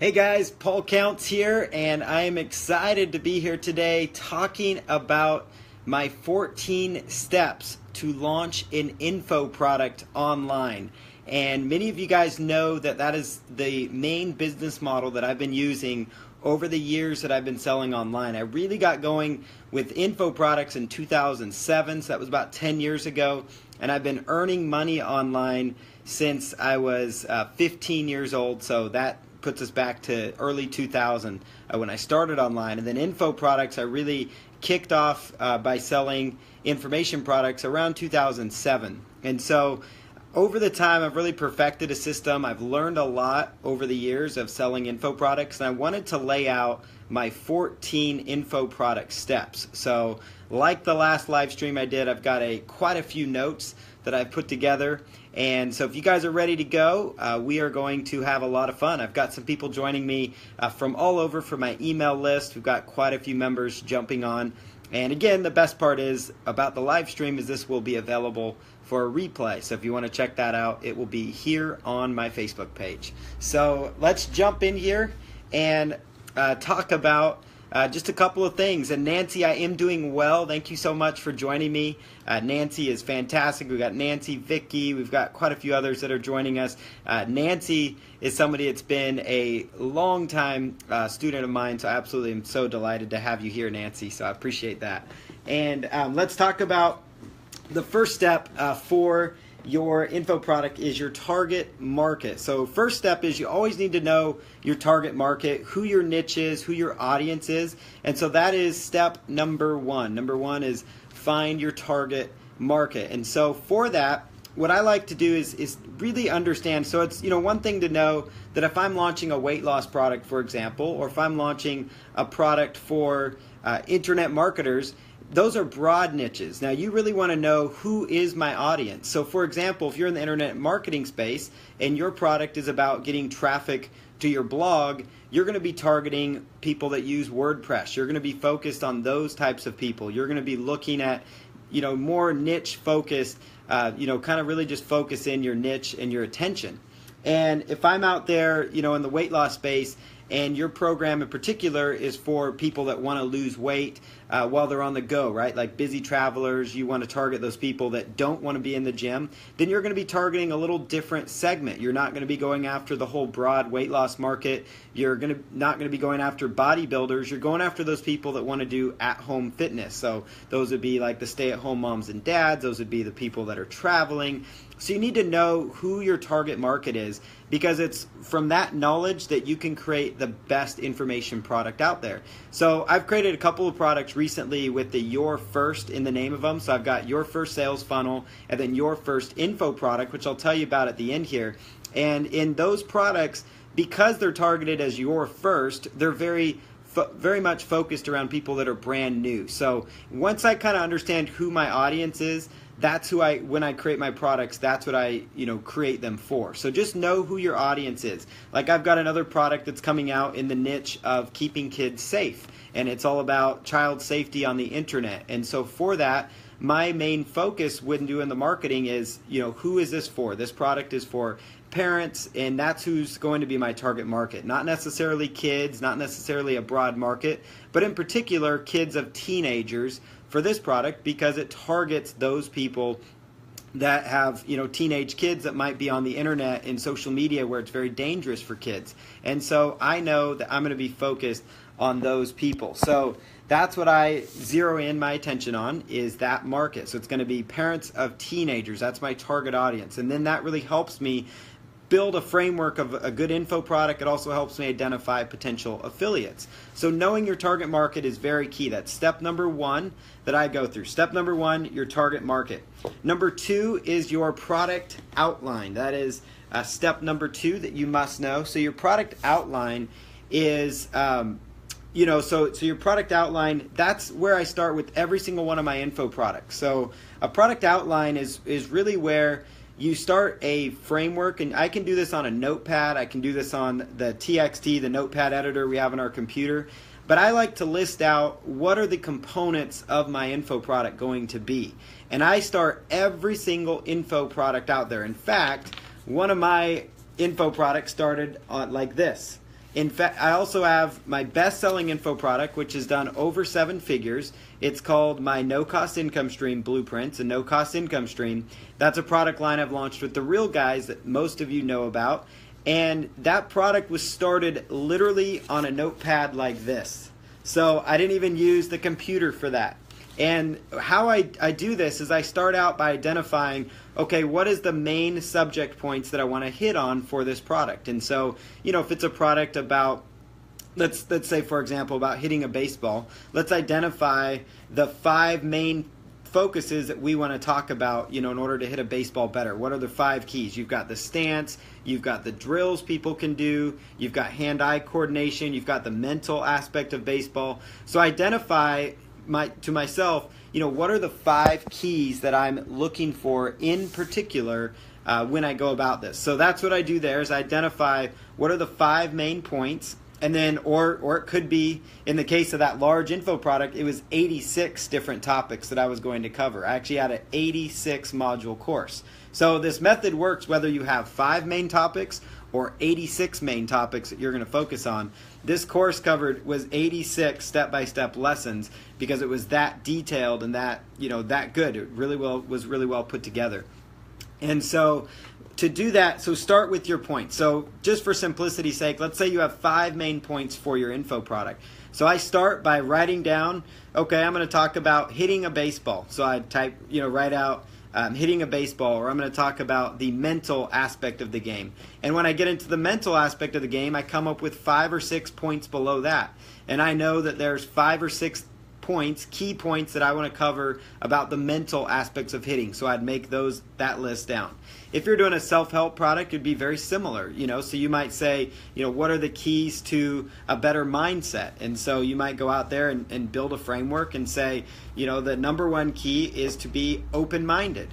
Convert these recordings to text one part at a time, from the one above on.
Hey guys, Paul Counts here, and I am excited to be here today talking about my 14 steps to launch an info product online. And many of you guys know that that is the main business model that I've been using over the years that I've been selling online. I really got going with info products in 2007, so that was about 10 years ago, and I've been earning money online since I was 15 years old, so that puts us back to early 2000 when I started online. And then info products, I really kicked off by selling information products around 2007. And so over the time, I've really perfected a system. I've learned a lot over the years of selling info products, and I wanted to lay out my 14 info product steps. So like the last live stream I did, I've got quite a few notes that I've put together. And so if you guys are ready to go, we are going to have a lot of fun. I've got some people joining me from all over for my email list. We've got quite a few members jumping on. And again, the best part is about the live stream is this will be available for a replay. So if you want to check that out, it will be here on my Facebook page. So let's jump in here and talk about just a couple of things. And Nancy, I am doing well. Thank you so much for joining me. Nancy is fantastic. We've got Nancy, Vicky. We've got quite a few others that are joining us. Nancy is somebody that's been a long time student of mine, so I absolutely am so delighted to have you here, Nancy. So I appreciate that. And let's talk about the first step for your info product is your target market. So first step is you always need to know your target market, who your niche is, who your audience is. And so that is step number one. Number one is find your target market. And so for that, what I like to do is really understand. So it's, one thing to know that if I'm launching a weight loss product, for example, or if I'm launching a product for internet marketers, those are broad niches. Now you really want to know who is my audience. So for example, if you're in the internet marketing space and your product is about getting traffic to your blog, you're going to be targeting people that use WordPress. You're going to be focused on those types of people. You're going to be looking at, more niche focused, kind of really just focus in your niche and your attention. And if I'm out there, in the weight loss space, and your program in particular is for people that want to lose weight while they're on the go, right? Like busy travelers, you want to target those people that don't want to be in the gym, then you're going to be targeting a little different segment. You're not going to be going after the whole broad weight loss market. You're not going to be going after bodybuilders. You're going after those people that want to do at-home fitness. So those would be like the stay-at-home moms and dads. Those would be the people that are traveling. So you need to know who your target market is, because it's from that knowledge that you can create the best information product out there. So I've created a couple of products recently with the Your First in the name of them. So I've got Your First Sales Funnel and then Your First Info product, which I'll tell you about at the end here. And in those products, because they're targeted as Your First, they're very much focused around people that are brand new. So once I kind of understand who my audience is, that's who when I create my products, that's what I, create them for. So just know who your audience is. Like I've got another product that's coming out in the niche of keeping kids safe, and it's all about child safety on the internet. And so for that, my main focus when doing the marketing is, who is this for? This product is for parents, and that's who's going to be my target market. Not necessarily kids, not necessarily a broad market, but in particular kids of teenagers for this product, because it targets those people that have, teenage kids that might be on the internet and social media where it's very dangerous for kids. And so I know that I'm going to be focused on those people. So that's what I zero in my attention on, is that market. So it's going to be parents of teenagers. That's my target audience. And then that really helps me build a framework of a good info product. It also helps me identify potential affiliates. So knowing your target market is very key. That's step number one that I go through. Step number one, your target market. Number two is your product outline. That is step number two that you must know. So your product outline is, so your product outline, that's where I start with every single one of my info products. So a product outline is really where you start a framework, and I can do this on a notepad. I can do this on the TXT, the notepad editor we have on our computer. But I like to list out what are the components of my info product going to be. And I start every single info product out there. In fact, one of my info products started like this. In fact, I also have my best-selling info product, which has done over 7 figures. It's called my No-Cost Income Stream Blueprints, a no-cost income stream. That's a product line I've launched with The Real Guys that most of you know about. And that product was started literally on a notepad like this. So I didn't even use the computer for that. And how I do this is I start out by identifying, okay, what is the main subject points that I want to hit on for this product? And so, if it's a product about, let's say, for example, about hitting a baseball, let's identify the 5 main focuses that we want to talk about, in order to hit a baseball better. What are the 5 keys? You've got the stance, you've got the drills people can do, you've got hand-eye coordination, you've got the mental aspect of baseball. So identify to myself, what are the 5 keys that I'm looking for in particular when I go about this. So that's what I do there, is identify what are the 5 main points, and then, or it could be, in the case of that large info product, it was 86 different topics that I was going to cover. I actually had an 86 module course. So this method works whether you have 5 main topics or 86 main topics that you're going to focus on. This course was 86 step-by-step lessons because it was that detailed and that good. It was really well put together. And so to do that, so start with your points. So just for simplicity's sake, let's say you have 5 main points for your info product. So I start by writing down, okay, I'm going to talk about hitting a baseball. So I write out hitting a baseball, or I'm going to talk about the mental aspect of the game. And when I get into the mental aspect of the game, I come up with 5 or 6 points below that. And I know that there's 5 or 6 points, key points that I want to cover about the mental aspects of hitting. So I'd make that list down. If you're doing a self-help product, it'd be very similar, so you might say, what are the keys to a better mindset? And so you might go out there and build a framework and say, the number 1 key is to be open-minded.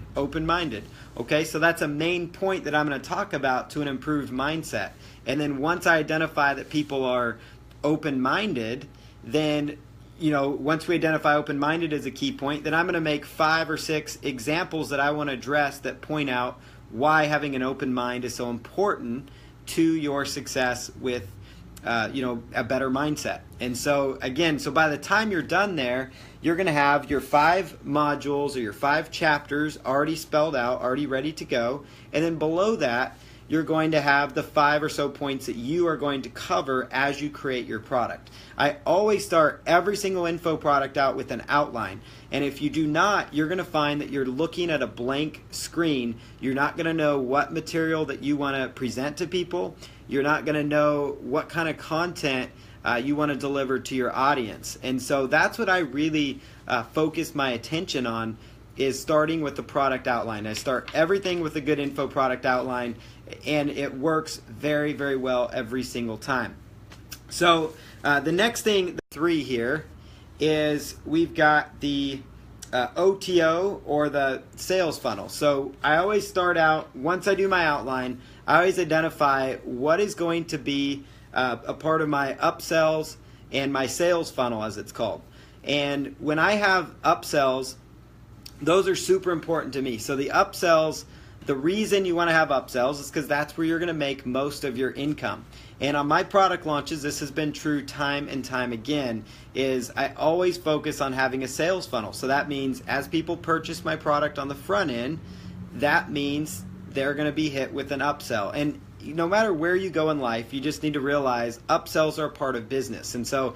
Okay, so that's a main point that I'm going to talk about to an improved mindset. And then once I identify that people are open-minded, then once we identify open-minded as a key point, then I'm going to make 5 or 6 examples that I want to address that point out why having an open mind is so important to your success with a better mindset. And so again, by the time you're done there, you're going to have your 5 modules or your 5 chapters already spelled out, already ready to go. And then below that, you're going to have the 5 or so points that you are going to cover as you create your product. I always start every single info product out with an outline. And if you do not, you're going to find that you're looking at a blank screen. You're not going to know what material that you want to present to people. You're not going to know what kind of content you want to deliver to your audience. And so that's what I really focus my attention on, is starting with the product outline. I start everything with a good info product outline, and it works very, very well every single time. So the next thing, 3 here, is we've got the OTO, or the sales funnel. So I always start out, once I do my outline, I always identify what is going to be a part of my upsells and my sales funnel, as it's called. And when I have upsells, those are super important to me. So the upsells, the reason you want to have upsells is because that's where you're going to make most of your income. And on my product launches, this has been true time and time again, is I always focus on having a sales funnel. So that means as people purchase my product on the front end, that means they're going to be hit with an upsell. And no matter where you go in life, you just need to realize upsells are a part of business. And so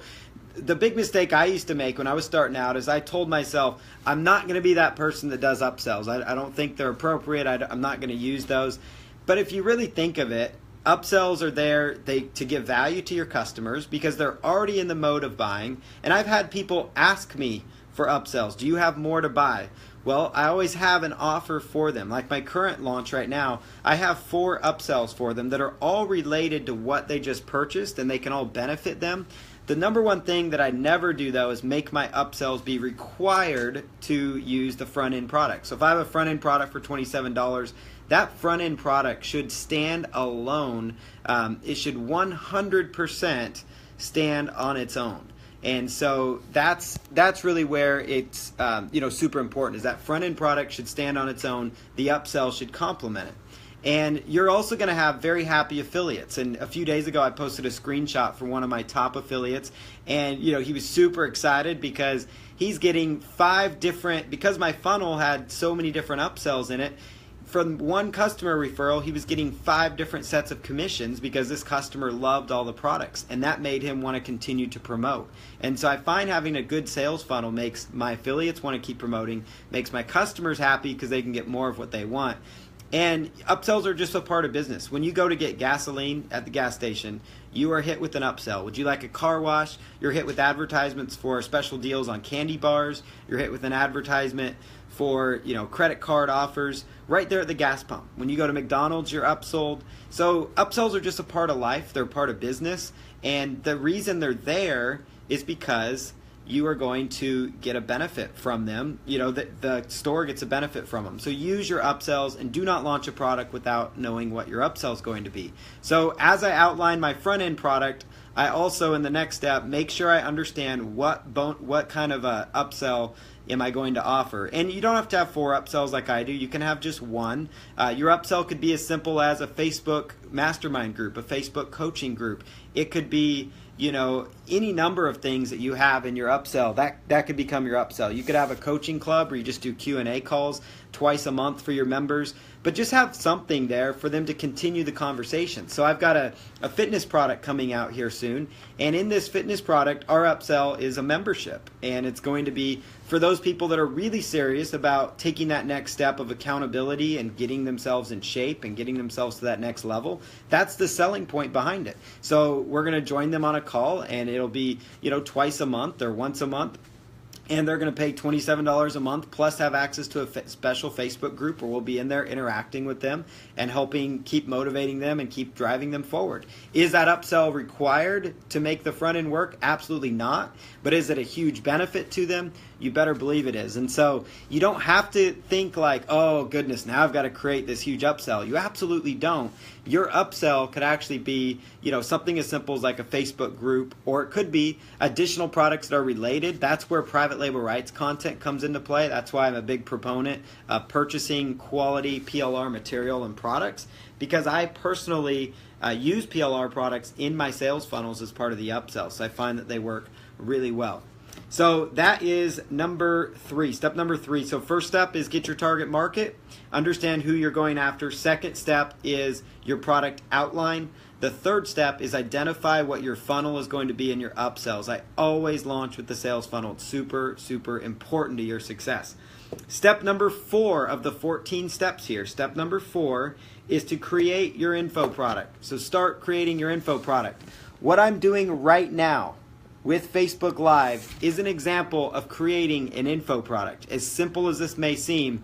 the big mistake I used to make when I was starting out is I told myself, I'm not going to be that person that does upsells. I don't think they're appropriate. I'm not going to use those. But if you really think of it, upsells are there to give value to your customers because they're already in the mode of buying. And I've had people ask me for upsells. Do you have more to buy? Well, I always have an offer for them. Like my current launch right now, I have 4 upsells for them that are all related to what they just purchased, and they can all benefit them. The number one thing that I never do, though, is make my upsells be required to use the front-end product. So if I have a front-end product for $27, that front-end product should stand alone. It should 100% stand on its own. And so that's really where it's super important, is that front-end product should stand on its own. The upsell should complement it. And you're also going to have very happy affiliates. And a few days ago, I posted a screenshot for one of my top affiliates, and he was super excited because he's getting 5 different, because my funnel had so many different upsells in it. From one customer referral, he was getting 5 different sets of commissions because this customer loved all the products, and that made him want to continue to promote. And so I find having a good sales funnel makes my affiliates want to keep promoting, makes my customers happy because they can get more of what they want. And upsells are just a part of business. When you go to get gasoline at the gas station, you are hit with an upsell. Would you like a car wash? You're hit with advertisements for special deals on candy bars. You're hit with an advertisement for credit card offers right there at the gas pump. When you go to McDonald's, you're upsold. So upsells are just a part of life. They're part of business. And the reason they're there is because you are going to get a benefit from them. The store gets a benefit from them. So use your upsells, and do not launch a product without knowing what your upsell is going to be. So as I outline my front end product, I also, in the next step, make sure I understand what kind of a upsell am I going to offer. And you don't have to have 4 upsells like I do. You can have just one. Your upsell could be as simple as a Facebook mastermind group, a Facebook coaching group. It could be any number of things that you have in your upsell. That could become your upsell. You could have a coaching club where you just do Q&A calls twice a month for your members, but just have something there for them to continue the conversation. So I've got a fitness product coming out here soon, and in this fitness product, our upsell is a membership, and it's going to be for those people that are really serious about taking that next step of accountability and getting themselves in shape and getting themselves to that next level. That's the selling point behind it. So we're going to join them on a call, and it'll be twice a month or once a month. And they're going to pay $27 a month, plus have access to a special Facebook group where we'll be in there interacting with them and helping keep motivating them and keep driving them forward. Is that upsell required to make the front end work? Absolutely not. But is it a huge benefit to them? You better believe it is. And so you don't have to think like, oh goodness, now I've got to create this huge upsell. You absolutely don't. Your upsell could actually be, something as simple as like a Facebook group, or it could be additional products that are related. That's where private label rights content comes into play. That's why I'm a big proponent of purchasing quality PLR material and products, because I personally use PLR products in my sales funnels as part of the upsell. So I find that they work really well. So that is number 3, step number 3. So first step is get your target market, understand who you're going after. Second step is your product outline. The third step is identify what your funnel is going to be in your upsells. I always launch with the sales funnel. It's super, super important to your success. Step number 4 of the 14 steps here. Step number 4 is to create your info product. So start creating your info product. What I'm doing right now with Facebook Live is an example of creating an info product. As simple as this may seem,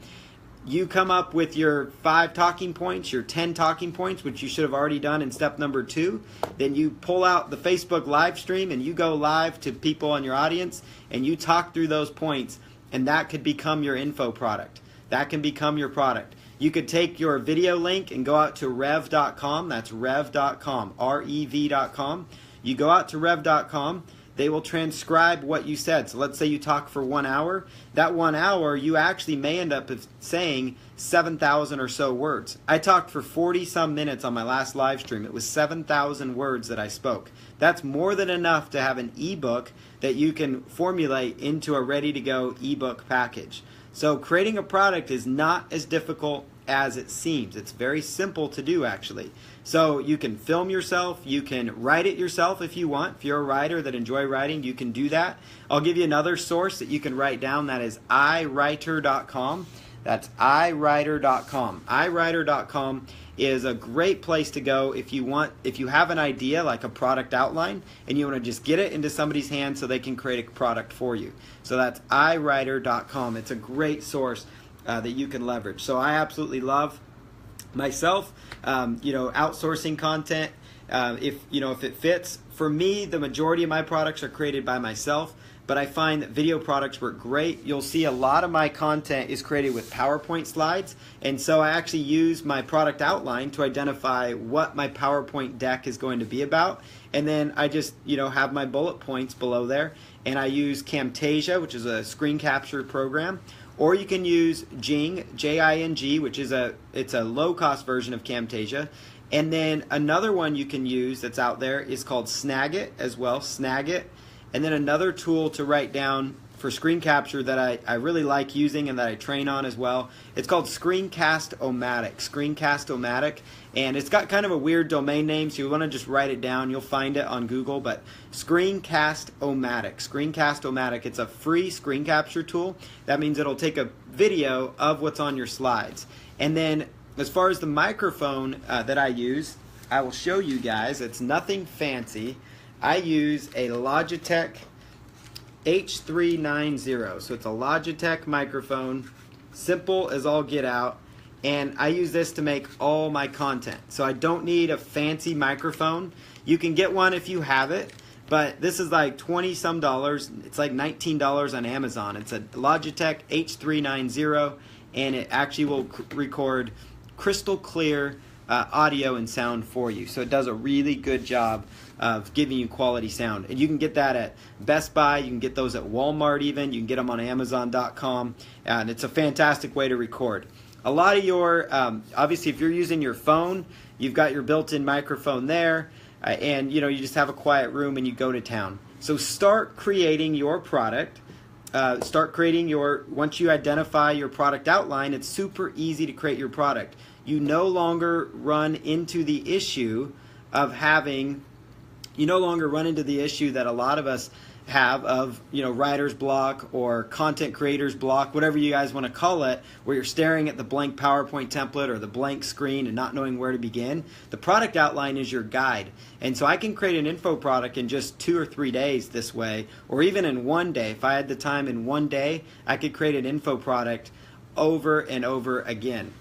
you come up with your 5 talking points, your 10 talking points, which you should have already done in step number 2. Then you pull out the Facebook live stream and you go live to people in your audience and you talk through those points, and that could become your info product. That can become your product. You could take your video link and go out to rev.com. That's rev.com, rev.com. You go out to rev.com. They will transcribe what you said. So let's say you talk for 1 hour. That 1 hour, you actually may end up saying 7,000 or so words. I talked for 40 some minutes on my last live stream. It was 7,000 words that I spoke. That's more than enough to have an ebook that you can formulate into a ready-to-go ebook package. So creating a product is not as difficult as it seems. It's very simple to do, actually. So you can film yourself, you can write it yourself if you want. If you're a writer that enjoy writing, you can do that. I'll give you another source that you can write down. That is iWriter.com. That's iWriter.com. iWriter.com is a great place to go if you have an idea like a product outline and you want to just get it into somebody's hands so they can create a product for you. So that's iWriter.com. It's a great source that you can leverage. So I absolutely love myself, outsourcing content. If it fits. For me, the majority of my products are created by myself, but I find that video products work great. You'll see a lot of my content is created with PowerPoint slides, and so I actually use my product outline to identify what my PowerPoint deck is going to be about, and then I just have my bullet points below there, and I use Camtasia, which is a screen capture program, or you can use Jing, J-I-N-G, which is it's a low-cost version of Camtasia. And then another one you can use that's out there is called Snagit as well, Snagit. And then another tool to write down for screen capture that I really like using and that I train on as well. It's called Screencast-O-Matic, Screencast-O-Matic. And it's got kind of a weird domain name, so you want to just write it down. You'll find it on Google, but Screencast-O-Matic, Screencast-O-Matic. It's a free screen capture tool. That means it'll take a video of what's on your slides. And then as far as the microphone that I use, I will show you guys. It's nothing fancy. I use a Logitech H390. So it's a Logitech microphone, simple as all get out. And I use this to make all my content. So I don't need a fancy microphone. You can get one if you have it, but this is like $20-some. It's like $19 on Amazon. It's a Logitech H390, and it actually will record crystal clear audio and sound for you. So it does a really good job of giving you quality sound. And you can get that at Best Buy. You can get those at Walmart even. You can get them on Amazon.com. And it's a fantastic way to record. A lot of your, obviously if you're using your phone, you've got your built-in microphone there. And you just have a quiet room and you go to town. So start creating your product. Once you identify your product outline, it's super easy to create your product. You no longer run into the issue that a lot of us have of, writer's block or content creator's block, whatever you guys want to call it, where you're staring at the blank PowerPoint template or the blank screen and not knowing where to begin. The product outline is your guide. And so I can create an info product in just 2 or 3 days this way, or even in one day. If I had the time in one day, I could create an info product over and over again.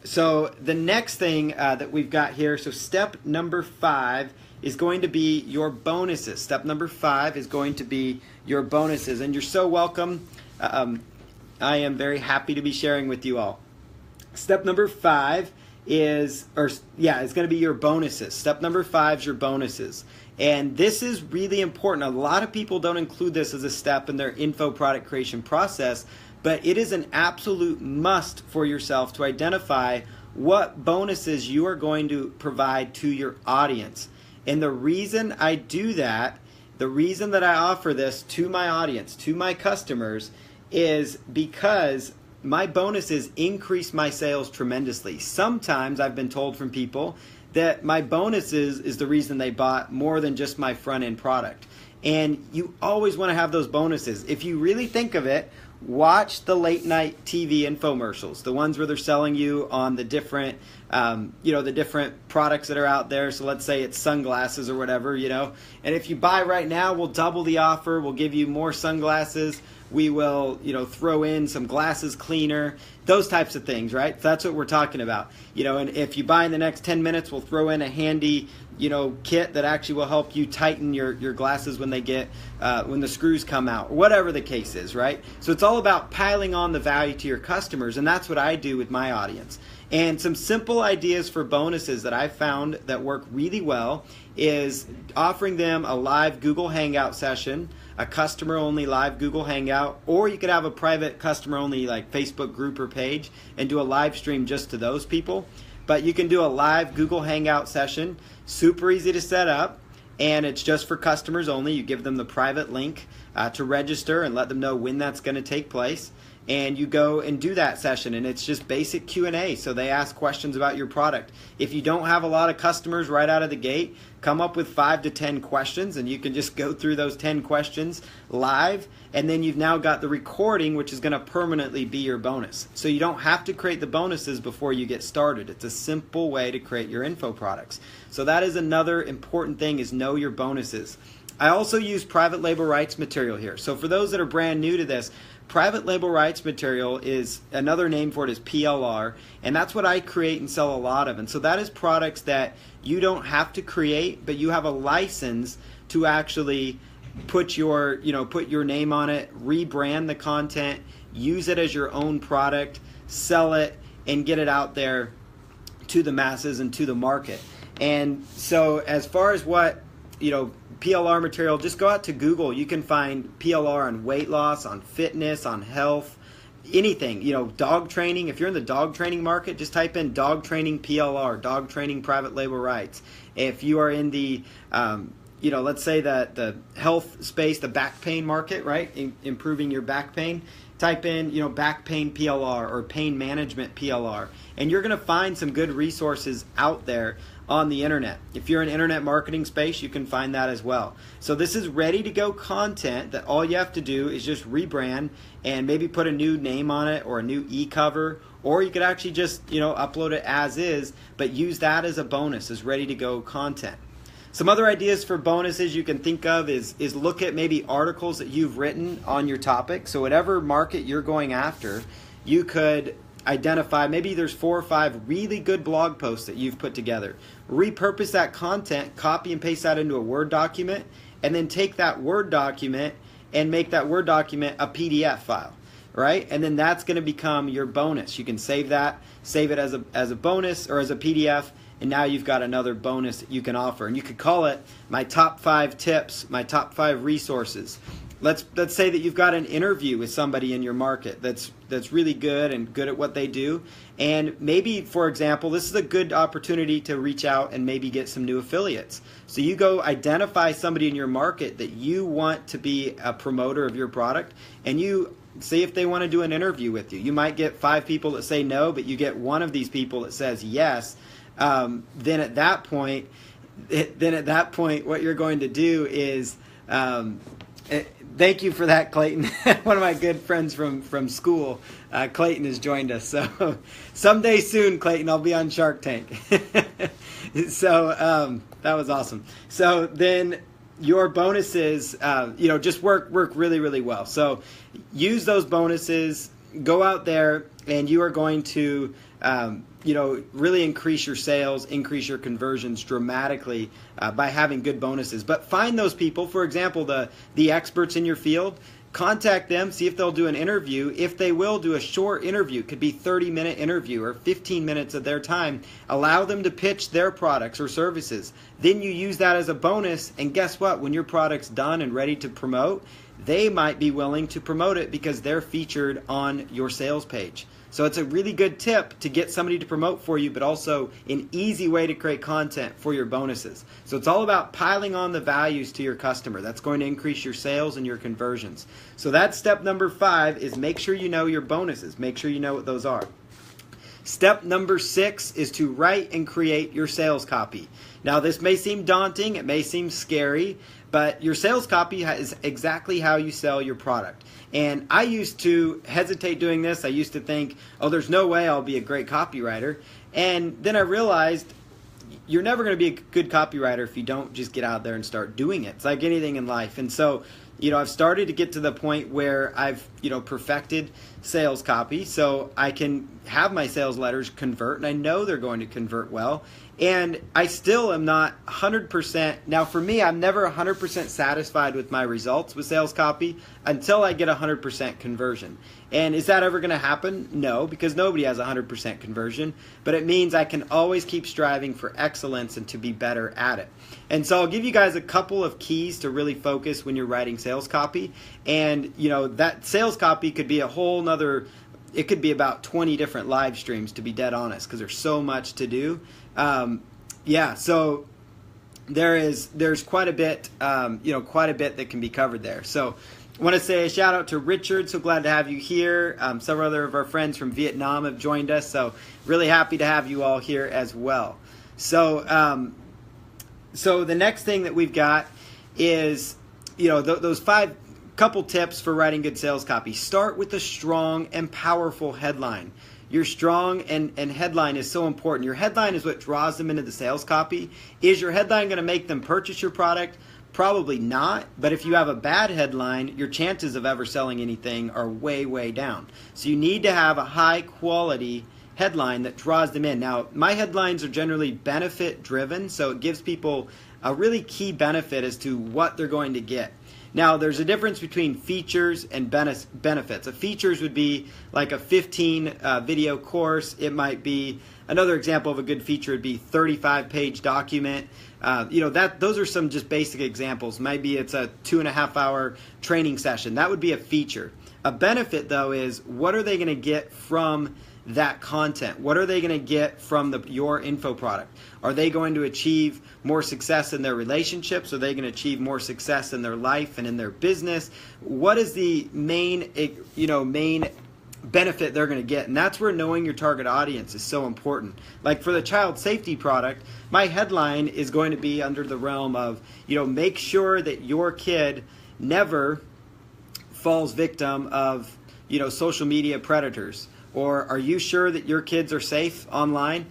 So the next thing that we've got here, so step number 5 is going to be your bonuses. Step number 5 is going to be your bonuses, and you're so welcome. I am very happy to be sharing with you all. Step number 5 it's going to be your bonuses. Step number 5 is your bonuses. And this is really important. A lot of people don't include this as a step in their info product creation process, but it is an absolute must for yourself to identify what bonuses you are going to provide to your audience. And the reason I do that, the reason that I offer this to my audience, to my customers, is because my bonuses increase my sales tremendously. Sometimes I've been told from people that my bonuses is the reason they bought more than just my front-end product. And you always want to have those bonuses. If you really think of it, watch the late night TV infomercials, the ones where they're selling you on the different, the different products that are out there. So let's say it's sunglasses or whatever, and if you buy right now, we'll double the offer. We'll give you more sunglasses. We will, throw in some glasses cleaner, those types of things, right? So that's what we're talking about. And if you buy in the next 10 minutes, we'll throw in a handy, kit that actually will help you tighten your glasses when they get, when the screws come out, or whatever the case is, right? So it's all about piling on the value to your customers, and that's what I do with my audience. And some simple ideas for bonuses that I found that work really well is offering them a live Google Hangout session, a customer-only live Google Hangout, or you could have a private customer-only like Facebook group or page and do a live stream just to those people. But you can do a live Google Hangout session, super easy to set up, and it's just for customers only. You give them the private link to register and let them know when that's going to take place. And you go and do that session, and it's just basic Q&A, so they ask questions about your product. If you don't have a lot of customers right out of the gate, come up with 5 to 10 questions, and you can just go through those 10 questions live, and then you've now got the recording, which is going to permanently be your bonus. So you don't have to create the bonuses before you get started. It's a simple way to create your info products. So that is another important thing, is know your bonuses. I also use private label rights material here. So for those that are brand new to this, private label rights material is another name for it is PLR, and that's what I create and sell a lot of. And so that is products that you don't have to create, but you have a license to actually put your name on it, rebrand the content, use it as your own product, sell it, and get it out there to the masses and to the market. And so as far as what PLR material, just go out to Google. You can find PLR on weight loss, on fitness, on health, anything, dog training. If you're in the dog training market, just type in dog training PLR, dog training private label rights. If you are in the let's say that the health space, the back pain market, right? Improving your back pain. Type in, back pain PLR or pain management PLR, and you're going to find some good resources out there on the internet. If you're in internet marketing space, you can find that as well. So this is ready to go content that all you have to do is just rebrand and maybe put a new name on it or a new e-cover, or you could actually just, upload it as is, but use that as a bonus, as ready to go content. Some other ideas for bonuses you can think of is look at maybe articles that you've written on your topic. So whatever market you're going after, you could identify, maybe there's 4 or 5 really good blog posts that you've put together. Repurpose that content, copy and paste that into a Word document, and then take that Word document and make that Word document a PDF file, right? And then that's going to become your bonus. You can save that, save it as a bonus or as a PDF, and now you've got another bonus that you can offer. And you could call it my top 5 tips, my top 5 resources. Let's say that you've got an interview with somebody in your market that's really good and good at what they do. And maybe, for example, this is a good opportunity to reach out and maybe get some new affiliates. So you go identify somebody in your market that you want to be a promoter of your product, and you see if they want to do an interview with you. You might get 5 people that say no, but you get one of these people that says yes. Then at that point, what you're going to do is, thank you for that, Clayton. One of my good friends from school, Clayton, has joined us. So someday soon, Clayton, I'll be on Shark Tank. So that was awesome. So then your bonuses, just work really, really well. So use those bonuses. Go out there, and you are going to really increase your sales, increase your conversions dramatically by having good bonuses. But find those people, for example, the experts in your field, contact them, see if they'll do an interview. If they will, do a short interview. It could be 30-minute interview or 15 minutes of their time. Allow them to pitch their products or services. Then you use that as a bonus, and guess what? When your product's done and ready to promote, they might be willing to promote it because they're featured on your sales page. So it's a really good tip to get somebody to promote for you, but also an easy way to create content for your bonuses. So it's all about piling on the values to your customer. That's going to increase your sales and your conversions. So that's step number 5, is make sure you know your bonuses. Make sure you know what those are. Step number 6 is to write and create your sales copy. Now, this may seem daunting, it may seem scary, but your sales copy is exactly how you sell your product. And I used to hesitate doing this. I used to think, oh, there's no way I'll be a great copywriter. And then I realized you're never going to be a good copywriter if you don't just get out there and start doing it. It's like anything in life. And so, I've started to get to the point where I've, perfected sales copy, so I can have my sales letters convert, and I know they're going to convert well. And I still am not 100%. Now, for me, I'm never 100% satisfied with my results with sales copy until I get 100% conversion. And is that ever going to happen? No, because nobody has 100% conversion. But it means I can always keep striving for excellence and to be better at it. And so I'll give you guys a couple of keys to really focus when you're writing sales copy. And, that sales copy could be a whole nother, it could be about 20 different live streams, to be dead honest, because there's so much to do. So there's quite a bit, quite a bit that can be covered there. So I want to say a shout out to Richard. So glad to have you here. Several other of our friends from Vietnam have joined us. So really happy to have you all here as well. So, so the next thing that we've got is, those 5 couple tips for writing good sales copy. Start with a strong and powerful headline. Your strong and headline is so important. Your headline is what draws them into the sales copy. Is your headline going to make them purchase your product? Probably not. But if you have a bad headline, your chances of ever selling anything are way, way down. So you need to have a high quality headline that draws them in. Now, my headlines are generally benefit driven, so it gives people a really key benefit as to what they're going to get. Now, there's a difference between features and benefits. A features would be like a 15 video course. It might be, another example of a good feature would be 35-page document. Those are some just basic examples. Maybe it's a 2.5-hour training session. That would be a feature. A benefit, though, is what are they going to get from that content? What are they going to get from your info product? Are they going to achieve more success in their relationships? Are they going to achieve more success in their life and in their business? What is the main benefit they're going to get? And that's where knowing your target audience is so important. Like for the child safety product, my headline is going to be under the realm of, make sure that your kid never falls victim of, social media predators. Or are you sure that your kids are safe online?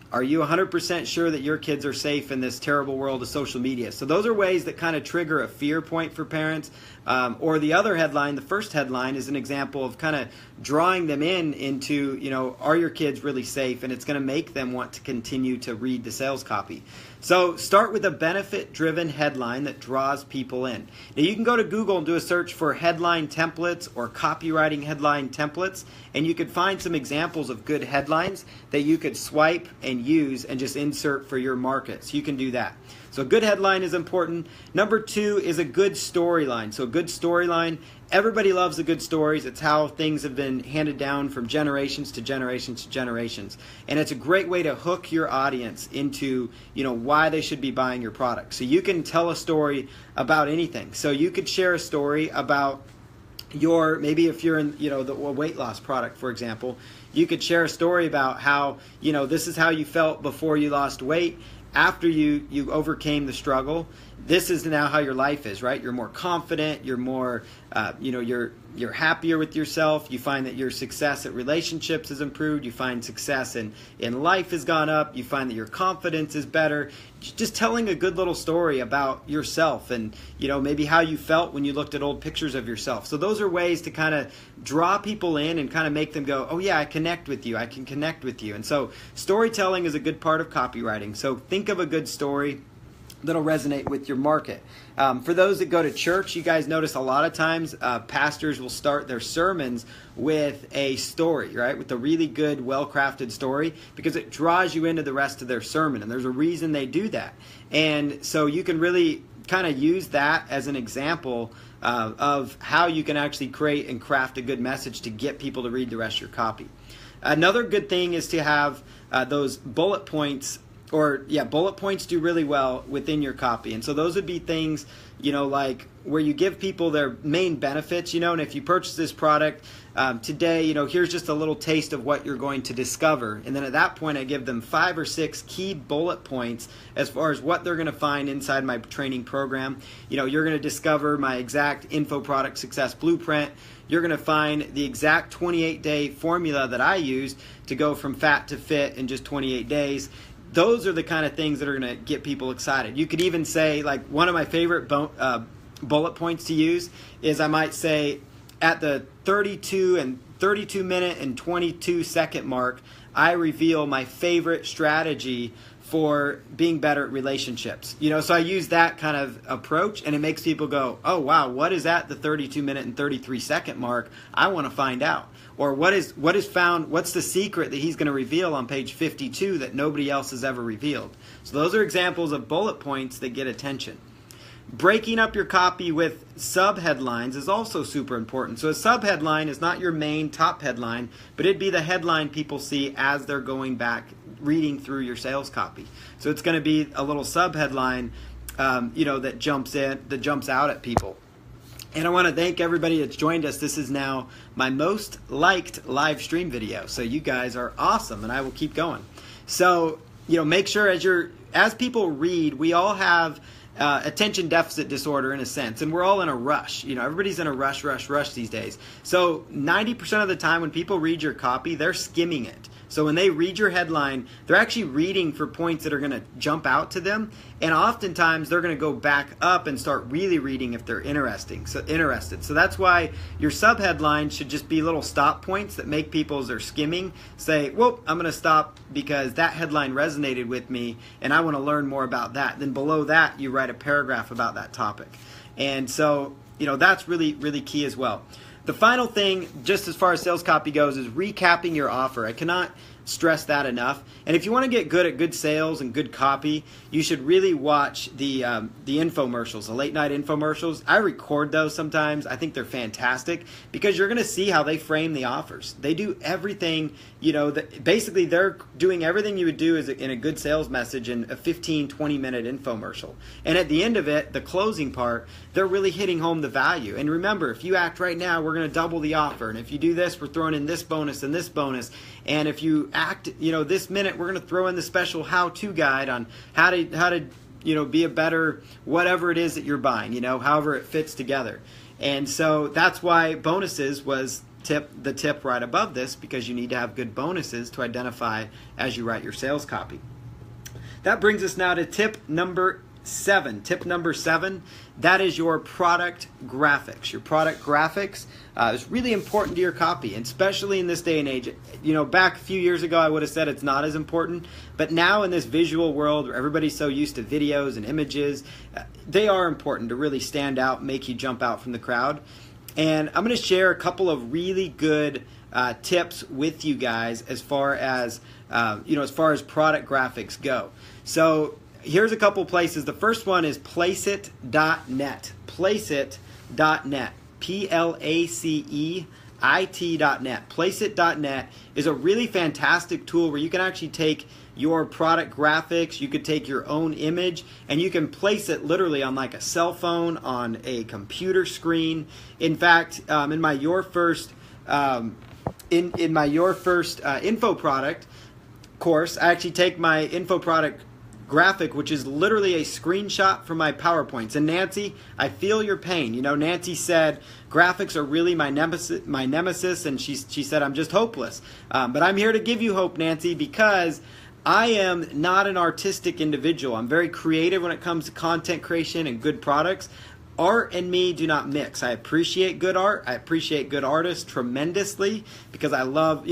Are you 100% sure that your kids are safe in this terrible world of social media? So those are ways that kind of trigger a fear point for parents. Or the other headline, the first headline, is an example of kind of drawing them into, are your kids really safe? And it's going to make them want to continue to read the sales copy. So start with a benefit-driven headline that draws people in. Now you can go to Google and do a search for headline templates or copywriting headline templates, and you could find some examples of good headlines that you could swipe and use and just insert for your market. So you can do that. So a good headline is important. Number 2 is a good storyline. So a good storyline, everybody loves the good stories. It's how things have been handed down from generations to generations to generations. And it's a great way to hook your audience into, why they should be buying your product. So you can tell a story about anything. So you could share a story about maybe if you're in, the weight loss product, for example, you could share a story about how, this is how you felt before you lost weight. After you overcame the struggle, this is now how your life is, right? You're more confident, you're more, you're happier with yourself. You find that your success at relationships has improved. You find success in life has gone up. You find that your confidence is better. Just telling a good little story about yourself and, maybe how you felt when you looked at old pictures of yourself. So those are ways to kind of draw people in and kind of make them go, oh yeah, I connect with you. I can connect with you. And so storytelling is a good part of copywriting. So think of a good story that'll resonate with your market. For those that go to church, you guys notice a lot of times pastors will start their sermons with a story, right? With a really good, well-crafted story, because it draws you into the rest of their sermon. And there's a reason they do that. And so you can really kind of use that as an example of how you can actually create and craft a good message to get people to read the rest of your copy. Another good thing is to have those bullet points. Bullet points do really well within your copy. And so those would be things, like where you give people their main benefits, and if you purchase this product today, here's just a little taste of what you're going to discover. And then at that point, I give them 5 or 6 key bullet points as far as what they're going to find inside my training program. You're going to discover my exact info product success blueprint. You're going to find the exact 28-day formula that I used to go from fat to fit in just 28 days. Those are the kind of things that are going to get people excited. You could even say, like, one of my favorite bullet points to use is I might say at the 32 minute and 22 second mark, I reveal my favorite strategy for being better at relationships. So I use that kind of approach, and it makes people go, oh wow, what is at the 32 minute and 33 second mark? I want to find out. Or what's the secret that he's going to reveal on page 52 that nobody else has ever revealed? So those are examples of bullet points that get attention. Breaking up your copy with subheadlines is also super important. So a subheadline is not your main top headline, but it'd be the headline people see as they're going back reading through your sales copy. So it's going to be a little subheadline, that jumps out at people. And I want to thank everybody that's joined us. This is now my most liked live stream video. So you guys are awesome, and I will keep going. So, make sure as people read, we all have attention deficit disorder in a sense, and we're all in a rush. Everybody's in a rush these days. So 90% of the time when people read your copy, they're skimming it. So when they read your headline, they're actually reading for points that are going to jump out to them. And oftentimes they're going to go back up and start really reading if they're interested. So that's why your subheadline should just be little stop points that make people, as they're skimming, say, well, I'm going to stop because that headline resonated with me and I want to learn more about that. Then below that, you write a paragraph about that topic. And so, that's really, really key as well. The final thing, just as far as sales copy goes, is recapping your offer. I cannot stress that enough. And if you want to get good at good sales and good copy, you should really watch the infomercials, the late night infomercials. I record those sometimes. I think they're fantastic because you're going to see how they frame the offers. They do everything, basically they're doing everything you would do in a good sales message in a 15, 20-minute infomercial. And at the end of it, the closing part, they're really hitting home the value. And remember, if you act right now, we're going to double the offer. And if you do this, we're throwing in this bonus and this bonus. And if you act, this minute, we're going to throw in the special how-to guide on how to be a better whatever it is that you're buying, however it fits together. And so that's why bonuses was the tip right above this, because you need to have good bonuses to identify as you write your sales copy. That brings us now to tip number 7. Tip number 7, that is your product graphics. Your product graphics is really important to your copy, and especially in this day and age. Back a few years ago, I would have said it's not as important, but now in this visual world where everybody's so used to videos and images, they are important to really stand out, make you jump out from the crowd. And I'm going to share a couple of really good tips with you guys as far as product graphics go. So here's a couple places. The first one is Placeit.net. Placeit.net. Placeit.net. Placeit.net is a really fantastic tool where you can actually take your product graphics, you could take your own image, and you can place it literally on like a cell phone, on a computer screen. In fact, in my Your First info product course, I actually take my info product graphic, which is literally a screenshot from my PowerPoints. And Nancy, I feel your pain. Nancy said graphics are really my nemesis, and she said I'm just hopeless. But I'm here to give you hope, Nancy, because I am not an artistic individual. I'm very creative when it comes to content creation and good products. Art and me do not mix. I appreciate good art. I appreciate good artists tremendously because I love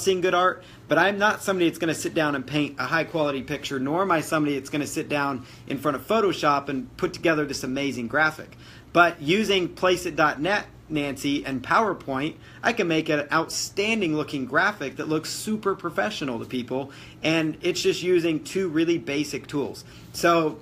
seeing good art, but I'm not somebody that's going to sit down and paint a high quality picture, nor am I somebody that's going to sit down in front of Photoshop and put together this amazing graphic. But using Placeit.net, Nancy, and PowerPoint, I can make an outstanding looking graphic that looks super professional to people, and it's just using 2 really basic tools. So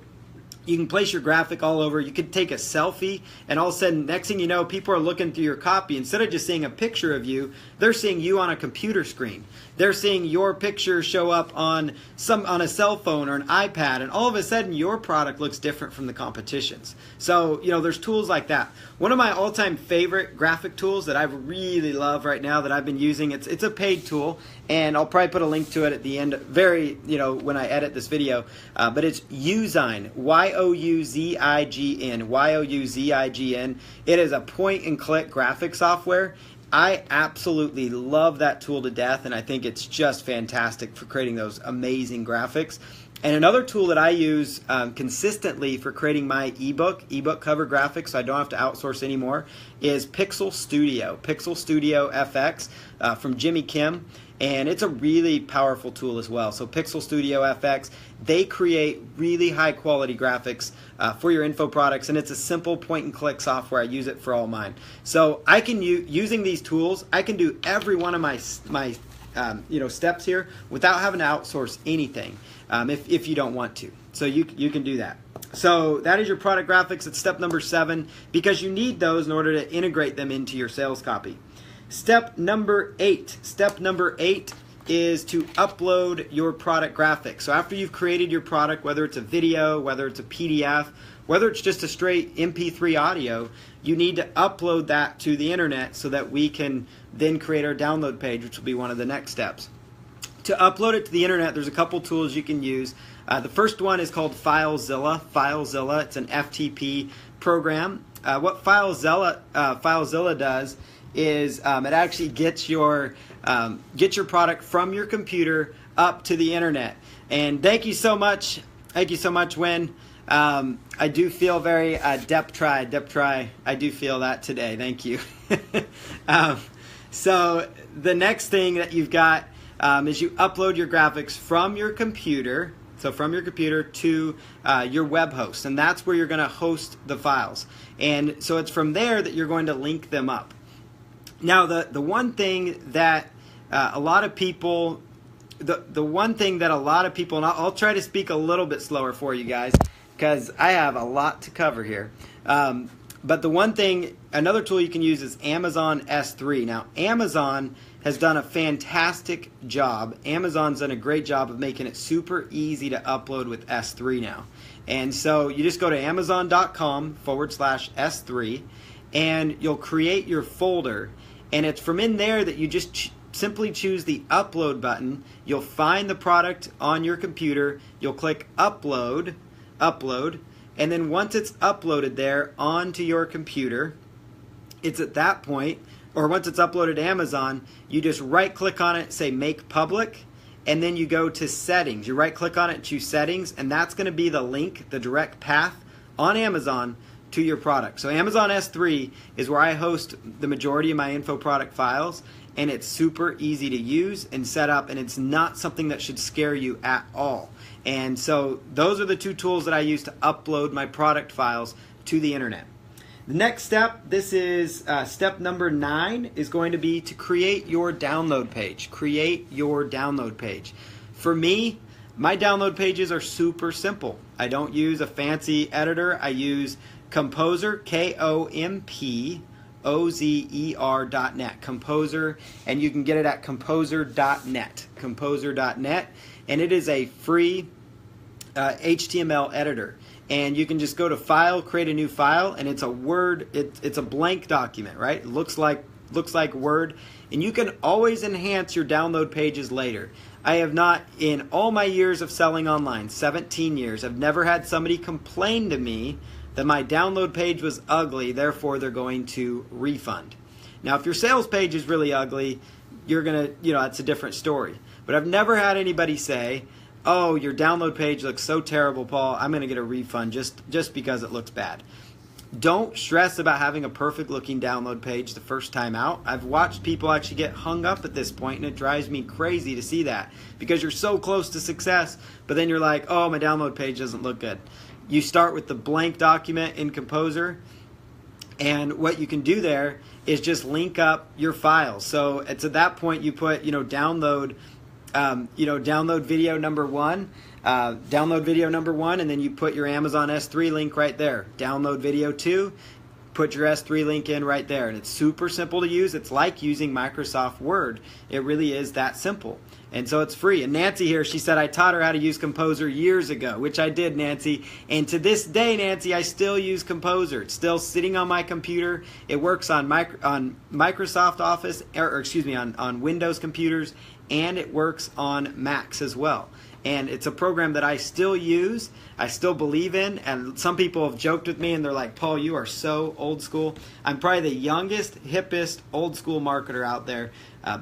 you can place your graphic all over. You could take a selfie, and all of a sudden, next thing you know, people are looking through your copy. Instead of just seeing a picture of you, they're seeing you on a computer screen. They're seeing your picture show up on a cell phone or an iPad, and all of a sudden, your product looks different from the competition's. So, there's tools like that. One of my all-time favorite graphic tools that I really love right now that I've been using, it's a paid tool, and I'll probably put a link to it at the end, when I edit this video, but it's Youzign, Youzign, Youzign. It is a point-and-click graphic software. I absolutely love that tool to death, and I think it's just fantastic for creating those amazing graphics. And another tool that I use consistently for creating my ebook cover graphics, so I don't have to outsource anymore, is Pixel Studio. Pixel Studio FX from Jimmy Kim. And it's a really powerful tool as well. So Pixel Studio FX, they create really high quality graphics for your info products, and it's a simple point and click software. I use it for all mine. So I can using these tools, I can do every one of my steps here without having to outsource anything if you don't want to. So you can do that. So that is your product graphics. It's step number 7 because you need those in order to integrate them into your sales copy. Step number 8. Step number 8 is to upload your product graphics. So after you've created your product, whether it's a video, whether it's a PDF, whether it's just a straight MP3 audio, you need to upload that to the internet so that we can then create our download page, which will be one of the next steps. To upload it to the internet, there's a couple tools you can use. The first one is called FileZilla. FileZilla, it's an FTP program. What FileZilla does is it actually gets your product from your computer up to the internet. And thank you so much, Wen. I do feel very Deptry. I do feel that today. Thank you. So the next thing that you've got is you upload your graphics from your computer. So from your computer to your web host, and that's where you're going to host the files. And so it's from there that you're going to link them up. Now, the one thing that a lot of people the one thing that a lot of people, and I'll try to speak a little bit slower for you guys because I have a lot to cover here. But the one thing, another tool you can use is Amazon S3. Now, Amazon has done a fantastic job. Amazon's done a great job of making it super easy to upload with S3 now. And so you just go to amazon.com/S3 and you'll create your folder. And it's from in there that you just simply choose the upload button. You'll find the product on your computer. You'll click upload. And then once it's uploaded there onto your computer, it's at that point, or once it's uploaded to Amazon, you just right click on it, say make public, and then you go to settings. You right click on it, choose settings, and that's going to be the link, the direct path on Amazon to your product. So Amazon S3 is where I host the majority of my info product files, and it's super easy to use and set up, and it's not something that should scare you at all. And so those are the two tools that I use to upload my product files to the internet. The next step, this is step number 9, is going to be to create your download page. Create your download page. For me, my download pages are super simple. I don't use a fancy editor. I use Composer, Kompozer.net. Composer, and you can get it at composer.net. Composer.net. And it is a free HTML editor. And you can just go to File, create a new file, and it's a Word. It's a blank document, right? It looks like Word, and you can always enhance your download pages later. I have not, in all my years of selling online, 17 years, I've never had somebody complain to me that my download page was ugly, therefore they're going to refund. Now, if your sales page is really ugly, you're gonna, that's a different story. But I've never had anybody say, oh, your download page looks so terrible, Paul, I'm going to get a refund just because it looks bad. Don't stress about having a perfect looking download page the first time out. I've watched people actually get hung up at this point, and it drives me crazy to see that because you're so close to success, but then you're like, oh, my download page doesn't look good. You start with the blank document in Composer, and what you can do there is just link up your files. So it's at that point you put, download video number 1, and then you put your Amazon S3 link right there. Download video 2, put your S3 link in right there. And it's super simple to use. It's like using Microsoft Word. It really is that simple. And so it's free. And Nancy here, she said, I taught her how to use Composer years ago, which I did, Nancy. And to this day, Nancy, I still use Composer. It's still sitting on my computer. It works on Microsoft Office, on Windows computers, and it works on Macs as well. And it's a program that I still use, I still believe in, and some people have joked with me and they're like, Paul, you are so old school. I'm probably the youngest, hippest, old school marketer out there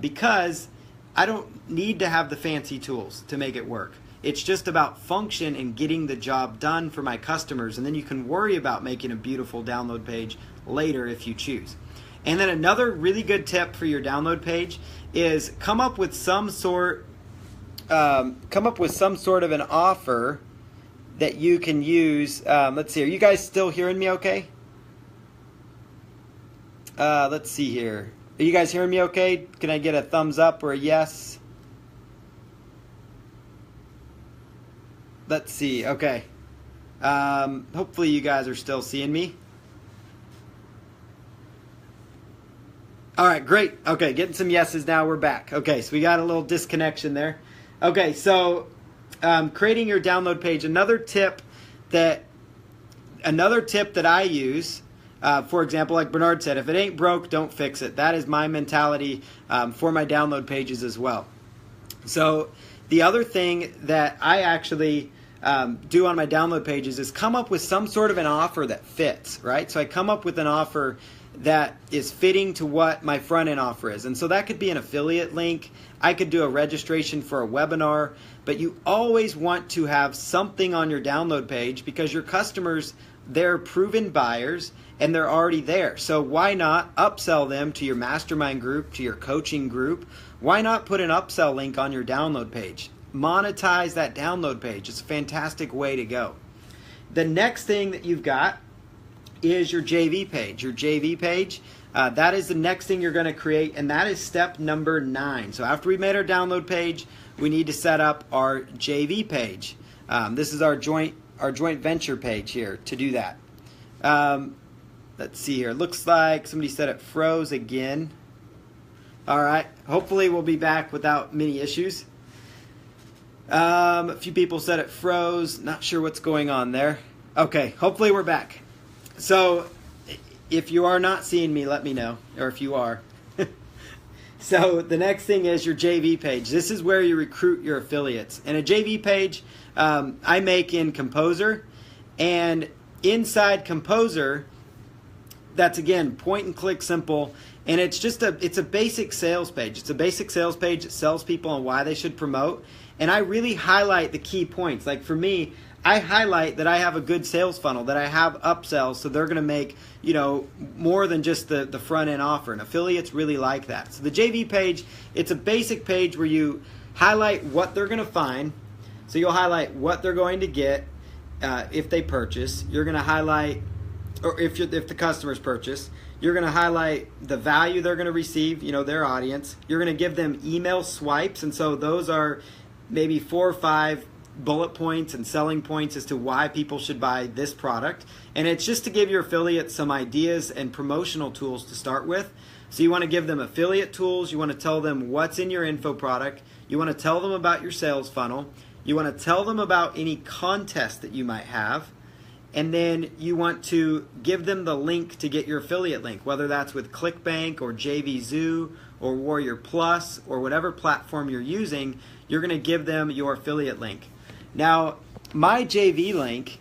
because I don't need to have the fancy tools to make it work. It's just about function and getting the job done for my customers, and then you can worry about making a beautiful download page later if you choose. And then another really good tip for your download page is come up with some sort of an offer that you can use. Let's see, are you guys still hearing me okay? Let's see here. Are you guys hearing me okay? Can I get a thumbs up or a yes? Let's see, okay. Hopefully you guys are still seeing me. All right, great. Okay, getting some yeses now. We're back. Okay, so we got a little disconnection there. Okay, so creating your download page. Another tip that I use, for example, like Bernard said, if it ain't broke, don't fix it. That is my mentality for my download pages as well. So the other thing that I actually do on my download pages is come up with some sort of an offer that fits, right? So I come up with an offer that is fitting to what my front end offer is. And so that could be an affiliate link. I could do a registration for a webinar, but you always want to have something on your download page because your customers, they're proven buyers and they're already there. So why not upsell them to your mastermind group, to your coaching group? Why not put an upsell link on your download page? Monetize that download page. It's a fantastic way to go. The next thing that you've got is your JV page. Your JV page, that is the next thing you're going to create, and that is step number 9. So after we made our download page, we need to set up our JV page. This is our joint venture page here to do that. Let's see here. It looks like somebody said it froze again. All right. Hopefully we'll be back without many issues. A few people said it froze. Not sure what's going on there. Okay. Hopefully we're back. So if you are not seeing me, let me know. Or if you are. So the next thing is your JV page. This is where you recruit your affiliates. And a JV page I make in Composer. And inside Composer, that's again point and click simple, and it's a basic sales page. It's a basic sales page that sells people on why they should promote, and I really highlight the key points. Like for me, I highlight that I have a good sales funnel, that I have upsells, so they're going to make more than just the front end offer, and affiliates really like that. So the JV page, it's a basic page where you highlight what they're going to find. So you'll highlight what they're going to get if they purchase. You're going to highlight, or if the customers purchase, you're going to highlight the value they're going to receive, their audience. You're going to give them email swipes, and so those are maybe 4 or 5 bullet points and selling points as to why people should buy this product. And it's just to give your affiliates some ideas and promotional tools to start with. So you want to give them affiliate tools. You want to tell them what's in your info product. You want to tell them about your sales funnel. You want to tell them about any contest that you might have. And then you want to give them the link to get your affiliate link, whether that's with ClickBank or JVZoo or Warrior Plus or whatever platform you're using. You're going to give them your affiliate link. Now, my JV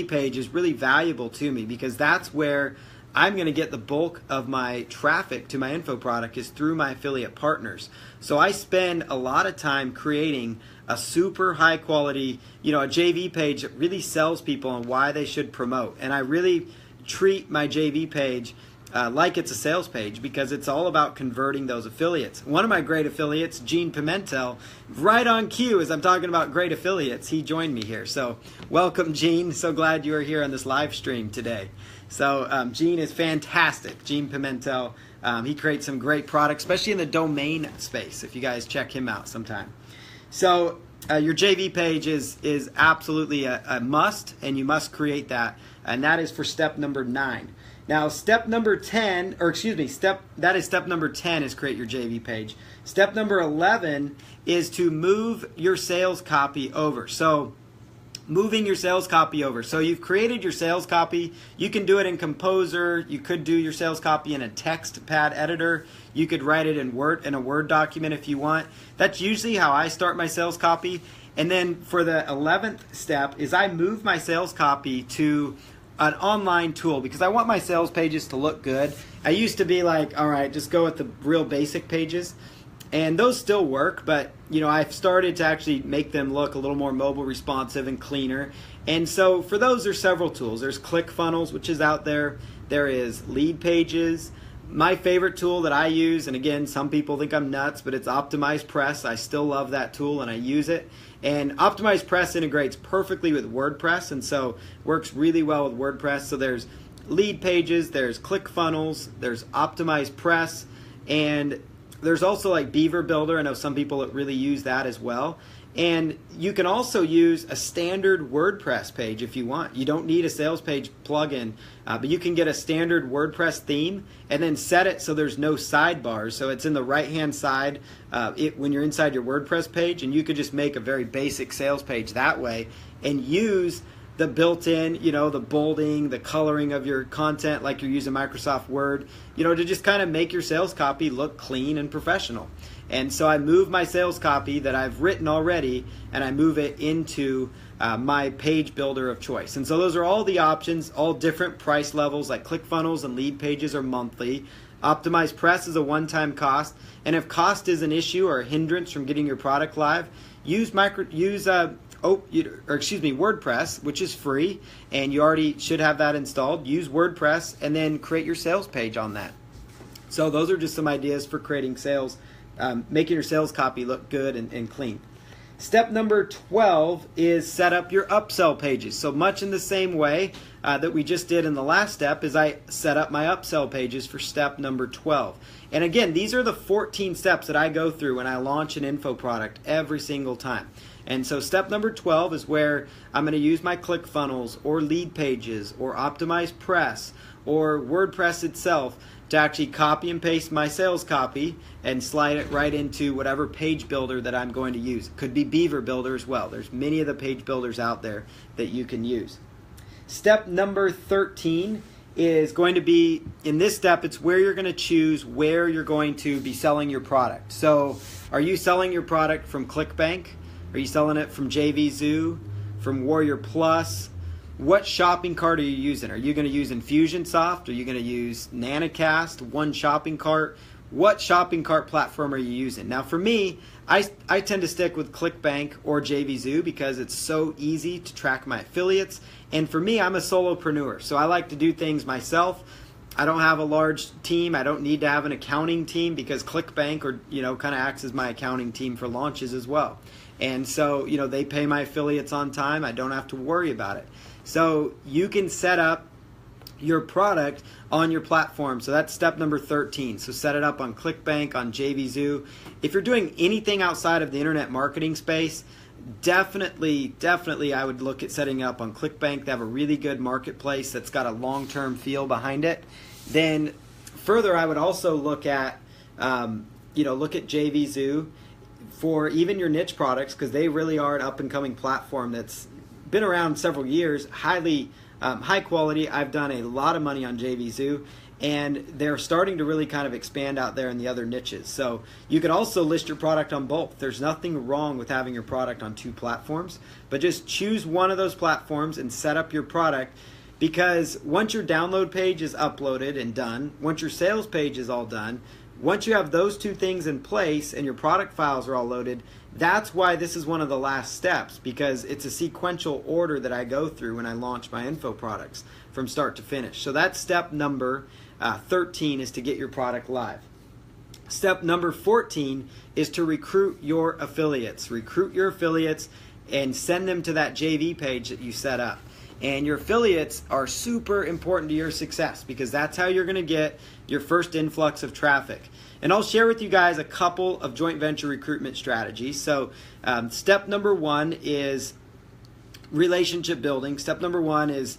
page is really valuable to me because that's where I'm going to get the bulk of my traffic to my info product is through my affiliate partners. So I spend a lot of time creating a super high quality, a JV page that really sells people on why they should promote. And I really treat my JV page like it's a sales page because it's all about converting those affiliates. One of my great affiliates, Gene Pimentel, right on cue as I'm talking about great affiliates, he joined me here. So welcome, Gene. So glad you are here on this live stream today. So Gene is fantastic. Gene Pimentel, he creates some great products, especially in the domain space, if you guys check him out sometime. So your JV page is absolutely a must, and you must create that. And that is for step number 9. Now, step number 10 is create your JV page. Step number 11 is to move your sales copy over. So moving your sales copy over. So you've created your sales copy. You can do it in Composer. You could do your sales copy in a text pad editor. You could write it in a Word document if you want. That's usually how I start my sales copy. And then for the 11th step is I move my sales copy to an online tool because I want my sales pages to look good. I used to be like, all right, just go with the real basic pages. And those still work, but I've started to actually make them look a little more mobile responsive and cleaner. And so for those, there's several tools. There's ClickFunnels, which is out there. There is Lead Pages. My favorite tool that I use, and again, some people think I'm nuts, but it's OptimizePress. I still love that tool and I use it. And OptimizePress integrates perfectly with WordPress, and so works really well with WordPress. So there's Lead Pages, there's ClickFunnels, there's OptimizePress, and there's also like Beaver Builder. I know some people that really use that as well. And you can also use a standard WordPress page if you want. You don't need a sales page plugin, but you can get a standard WordPress theme and then set it so there's no sidebars. So it's in the right-hand side when you're inside your WordPress page, and you could just make a very basic sales page that way and use the built-in, the bolding, the coloring of your content like you're using Microsoft Word, to just kind of make your sales copy look clean and professional. And so I move my sales copy that I've written already, and I move it into my page builder of choice. And so those are all the options, all different price levels, like ClickFunnels and Lead Pages are monthly. OptimizePress is a one-time cost. And if cost is an issue or a hindrance from getting your product live, use WordPress, which is free, and you already should have that installed. Use WordPress and then create your sales page on that. So those are just some ideas for creating sales, making your sales copy look good and clean. Step number 12 is set up your upsell pages. So much in the same way that we just did in the last step is I set up my upsell pages for step number 12. And again, these are the 14 steps that I go through when I launch an info product every single time. And so step number 12 is where I'm going to use my ClickFunnels or lead pages or Optimize Press or WordPress itself to actually copy and paste my sales copy and slide it right into whatever page builder that I'm going to use. It could be Beaver Builder as well. There's many of the page builders out there that you can use. Step number 13 is going to be, in this step, it's where you're going to choose where you're going to be selling your product. So are you selling your product from ClickBank? Are you selling it from JVZoo, from Warrior Plus? What shopping cart are you using? Are you going to use Infusionsoft? Are you going to use Nanocast, One Shopping Cart? What shopping cart platform are you using? Now for me, I tend to stick with ClickBank or JVZoo because it's so easy to track my affiliates. And for me, I'm a solopreneur, so I like to do things myself. I don't have a large team. I don't need to have an accounting team because ClickBank kind of acts as my accounting team for launches as well. And so, they pay my affiliates on time. I don't have to worry about it. So you can set up your product on your platform. So that's step number 13. So set it up on ClickBank, on JVZoo. If you're doing anything outside of the internet marketing space, definitely I would look at setting it up on ClickBank. They have a really good marketplace that's got a long-term feel behind it. Then further, I would also look at JVZoo for even your niche products, because they really are an up-and-coming platform that's been around several years, highly high quality. I've done a lot of money on JVZoo, and they're starting to really kind of expand out there in the other niches. So you can also list your product on both. There's nothing wrong with having your product on two platforms, but just choose one of those platforms and set up your product, because once your download page is uploaded and done, once your sales page is all done, once you have those two things in place and your product files are all loaded, that's why this is one of the last steps, because it's a sequential order that I go through when I launch my info products from start to finish. So that's step number 13 is to get your product live. Step number 14 is to recruit your affiliates. Recruit your affiliates and send them to that JV page that you set up. And your affiliates are super important to your success, because that's how you're going to get your first influx of traffic. And I'll share with you guys a couple of joint venture recruitment strategies. So step number 1 is relationship building. Step number 1 is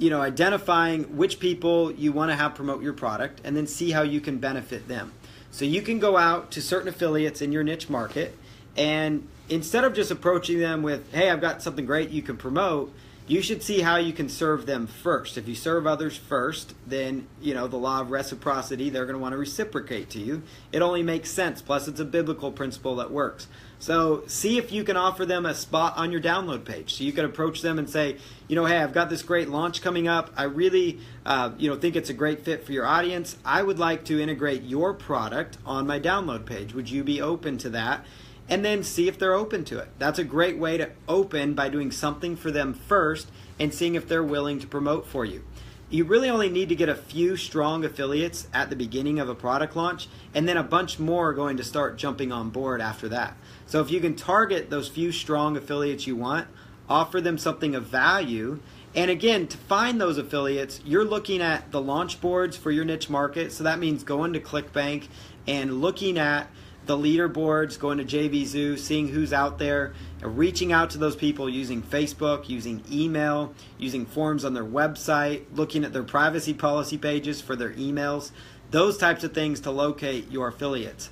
identifying which people you want to have promote your product, and then see how you can benefit them. So you can go out to certain affiliates in your niche market, and instead of just approaching them with, hey, I've got something great you can promote, you should see how you can serve them first. If you serve others first, then, the law of reciprocity, they're going to want to reciprocate to you. It only makes sense. Plus, it's a biblical principle that works. So see if you can offer them a spot on your download page. So you can approach them and say, hey, I've got this great launch coming up. I really, think it's a great fit for your audience. I would like to integrate your product on my download page. Would you be open to that? And then see if they're open to it. That's a great way to open, by doing something for them first and seeing if they're willing to promote for you. You really only need to get a few strong affiliates at the beginning of a product launch, and then a bunch more are going to start jumping on board after that. So if you can target those few strong affiliates you want, offer them something of value. And again, to find those affiliates, you're looking at the launch boards for your niche market. So that means going to ClickBank and looking at the leaderboards, going to JVZoo, seeing who's out there, reaching out to those people using Facebook, using email, using forms on their website, looking at their privacy policy pages for their emails, those types of things to locate your affiliates.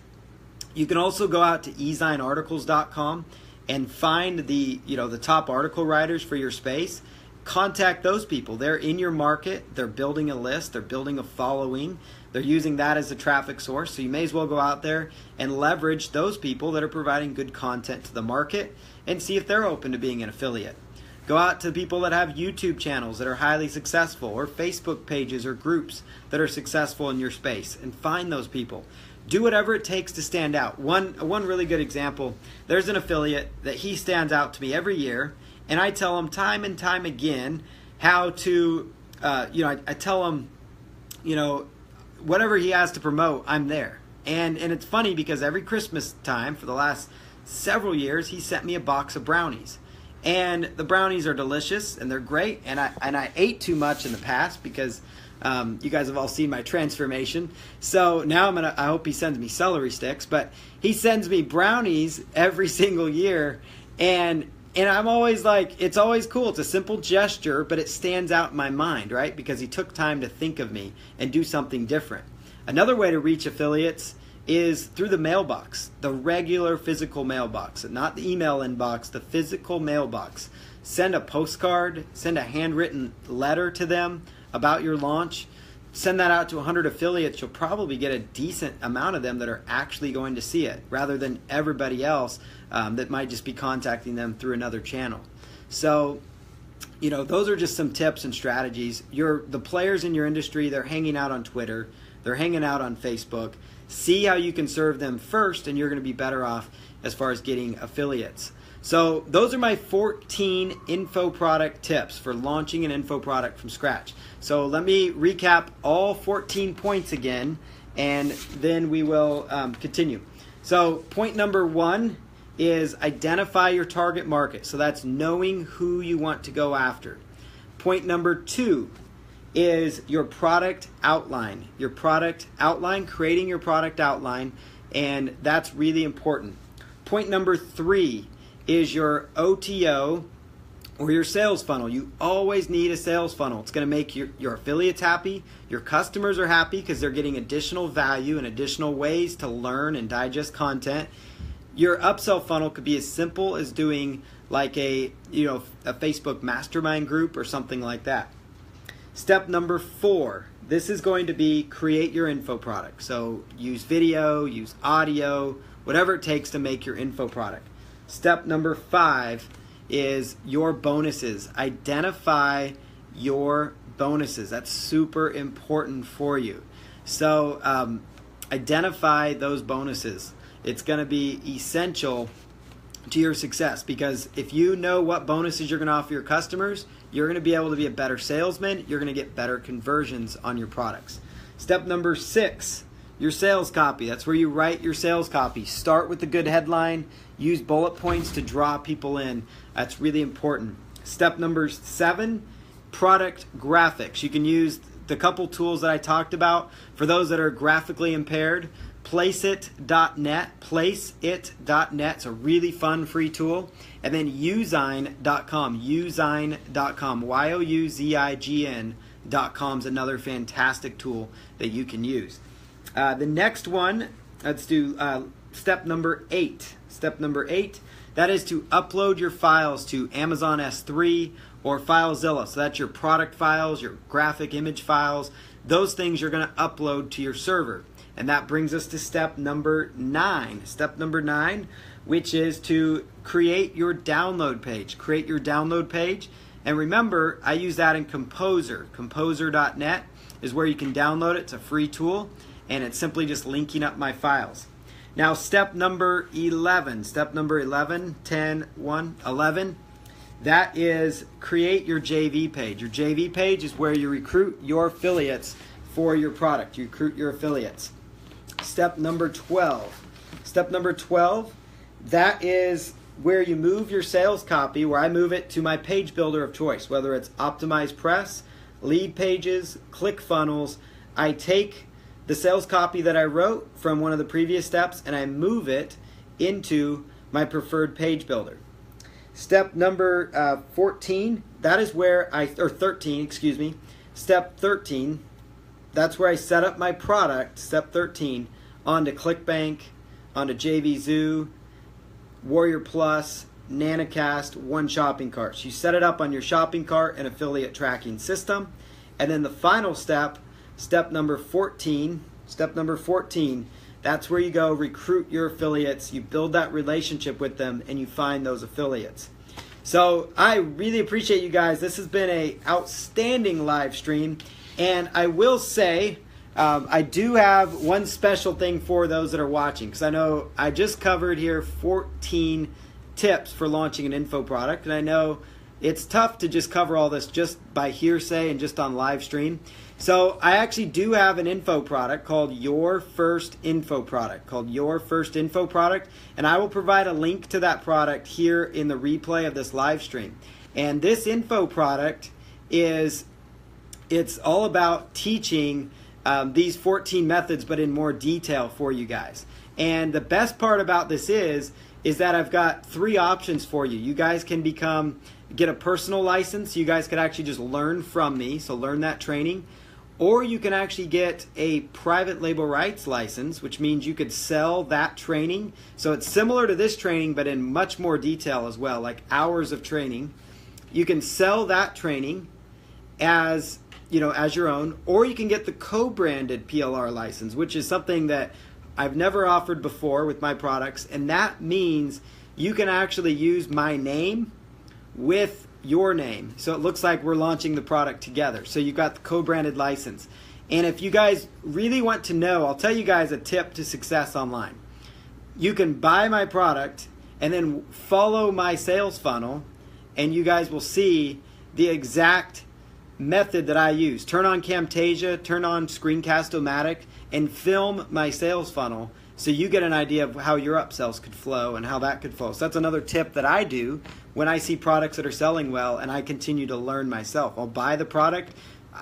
You can also go out to ezinearticles.com and find the top article writers for your space. Contact those people. They're in your market. They're building a list. They're building a following. They're using that as a traffic source. So you may as well go out there and leverage those people that are providing good content to the market and see if they're open to being an affiliate. Go out to people that have YouTube channels that are highly successful, or Facebook pages or groups that are successful in your space, and find those people. Do whatever it takes to stand out. One really good example, there's an affiliate that he stands out to me every year, and I tell him time and time again how to, I tell him, whatever he has to promote, I'm there. And it's funny because every Christmas time for the last several years, he sent me a box of brownies. And the brownies are delicious and they're great. And I ate too much in the past because you guys have all seen my transformation. So now I hope he sends me celery sticks. But he sends me brownies every single year. And I'm always like, it's always cool. It's a simple gesture, but it stands out in my mind, right? Because he took time to think of me and do something different. Another way to reach affiliates is through the mailbox, the regular physical mailbox, not the email inbox, the physical mailbox. Send a postcard, send a handwritten letter to them about your launch. Send that out to 100 affiliates. You'll probably get a decent amount of them that are actually going to see it, rather than everybody else that might just be contacting them through another channel. So, those are just some tips and strategies. The players in your industry, they're hanging out on Twitter, they're hanging out on Facebook. See how you can serve them first, and you're going to be better off as far as getting affiliates. So those are my 14 info product tips for launching an info product from scratch. So let me recap all 14 points again, and then we will continue. So point number 1 is identify your target market. So that's knowing who you want to go after. Point number 2 is your product outline. Your product outline, creating your product outline, and that's really important. Point number 3 is your OTO, or your sales funnel. You always need a sales funnel. It's going to make your affiliates happy. Your customers are happy because they're getting additional value and additional ways to learn and digest content. Your upsell funnel could be as simple as doing like a Facebook mastermind group or something like that. Step number 4, this is going to be create your info product. So use video, use audio, whatever it takes to make your info product. Step number 5 is your bonuses. Identify your bonuses. That's super important for you. So identify those bonuses. It's going to be essential to your success, because if you know what bonuses you're going to offer your customers, you're going to be able to be a better salesman. You're going to get better conversions on your products. Step number 6, your sales copy. That's where you write your sales copy. Start with a good headline. Use bullet points to draw people in. That's really important. Step number 7, product graphics. You can use the couple tools that I talked about. For those that are graphically impaired, Placeit.net. Placeit.net. It's a really fun free tool. And then Youzign.com. Youzign.com. Youzign.com is another fantastic tool that you can use. The next one, let's do step number 8. Step number 8, that is to upload your files to Amazon S3 or FileZilla. So that's your product files, your graphic image files. Those things you're going to upload to your server. And that brings us to step number 9. Step number 9, which is to create your download page. Create your download page. And remember, I use that in Composer. Composer.net is where you can download it. It's a free tool, and it's simply just linking up my files. Now, step number 11. Step number 11, 10, 1, 11. That is create your JV page. Your JV page is where you recruit your affiliates for your product. You recruit your affiliates. Step number 12. Step number 12, that is where you move your sales copy, where I move it to my page builder of choice, whether it's OptimizePress, Lead Pages, ClickFunnels. I take the sales copy that I wrote from one of the previous steps and I move it into my preferred page builder. Step number 14, that is where 13, excuse me. Step 13, that's where I set up my product, step 13, onto ClickBank, onto JVZoo, Warrior Plus, Nanocast, One Shopping Cart. So you set it up on your shopping cart and affiliate tracking system. And then the final step, step number 14, that's where you go recruit your affiliates, you build that relationship with them, and you find those affiliates. So I really appreciate you guys. This has been an outstanding live stream. And I will say, I do have one special thing for those that are watching, because I know I just covered here 14 tips for launching an info product, and I know it's tough to just cover all this just by hearsay and just on live stream. So I actually do have an info product called Your First Info Product, and I will provide a link to that product here in the replay of this live stream. And this info product it's all about teaching these 14 methods, but in more detail for you guys. And the best part about this is that I've got 3 options for you. You guys can get a personal license. You guys could actually just learn from me, so learn that training. Or you can actually get a private label rights license, which means you could sell that training. So it's similar to this training, but in much more detail as well, like hours of training. You can sell that training as your own, or you can get the co-branded PLR license, which is something that I've never offered before with my products, and that means you can actually use my name with your name. So it looks like we're launching the product together. So you've got the co-branded license. And if you guys really want to know, I'll tell you guys a tip to success online. You can buy my product and then follow my sales funnel, and you guys will see the exact method that I use. Turn on Camtasia, turn on Screencast-O-Matic, and film my sales funnel so you get an idea of how your upsells could flow and how that could flow. So that's another tip that I do when I see products that are selling well, and I continue to learn myself. I'll buy the product.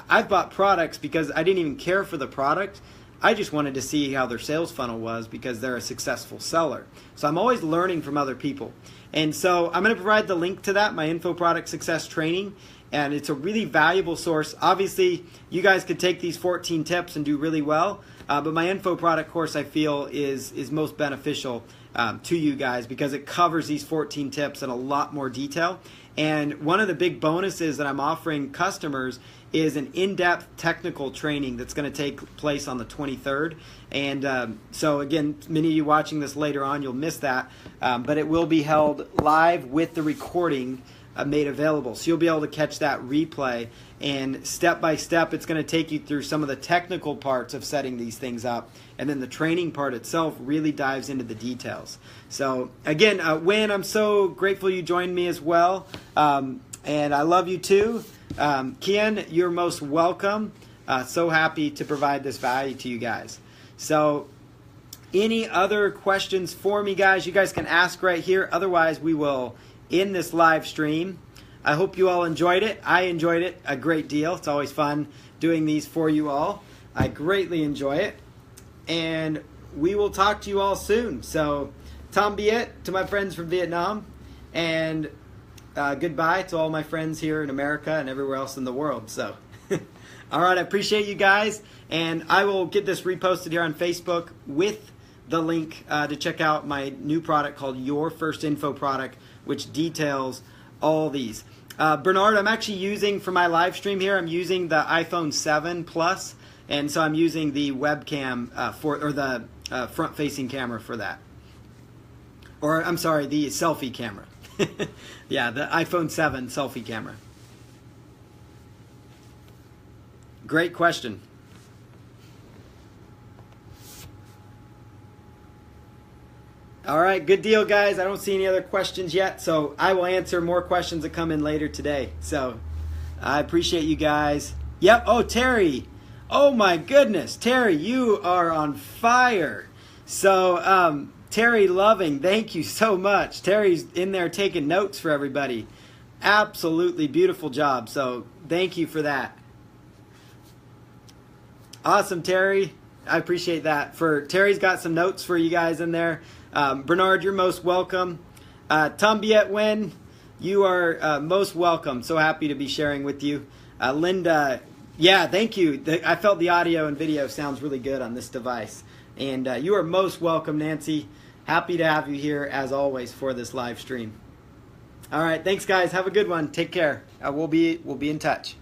I've bought products because I didn't even care for the product. I just wanted to see how their sales funnel was because they're a successful seller. So I'm always learning from other people. And so I'm going to provide the link to that, my Info Product Success Training. And it's a really valuable source. Obviously, you guys could take these 14 tips and do really well. But my info product course, I feel, is most beneficial to you guys because it covers these 14 tips in a lot more detail. And one of the big bonuses that I'm offering customers is an in-depth technical training that's going to take place on the 23rd. And so again, many of you watching this later on, you'll miss that. But it will be held live with the recording made available. So you'll be able to catch that replay, and step by step it's going to take you through some of the technical parts of setting these things up, and then the training part itself really dives into the details. So again, Wynn, I'm so grateful you joined me as well, and I love you too. Kian, you're most welcome. So happy to provide this value to you guys. So any other questions for me, guys, you guys can ask right here. Otherwise, we will in this live stream. I hope you all enjoyed it. I enjoyed it a great deal. It's always fun doing these for you all. I greatly enjoy it. And we will talk to you all soon. So, Tom Biet to my friends from Vietnam. And goodbye to all my friends here in America and everywhere else in the world. So, all right, I appreciate you guys. And I will get this reposted here on Facebook with the link to check out my new product called Your First Info Product, which details all these. Bernard, I'm actually using for my live stream here, I'm using the iPhone 7 Plus, and so I'm using the webcam or the front-facing camera for that. Or, I'm sorry, the selfie camera. Yeah, the iPhone 7 selfie camera. Great question. All right, good deal, guys. I don't see any other questions yet, so I will answer more questions that come in later today. So I appreciate you guys. Yep. Oh, Terry. Oh, my goodness. Terry, you are on fire. So Terry Loving, thank you so much. Terry's in there taking notes for everybody. Absolutely beautiful job. So thank you for that. Awesome, Terry. I appreciate that. Terry's got some notes for you guys in there. Bernard, you're most welcome. Tom Biet Wen, you are most welcome. So happy to be sharing with you. Linda, yeah, thank you. I felt the audio and video sounds really good on this device. And you are most welcome, Nancy. Happy to have you here, as always, for this live stream. All right, thanks, guys. Have a good one. Take care. We'll be in touch.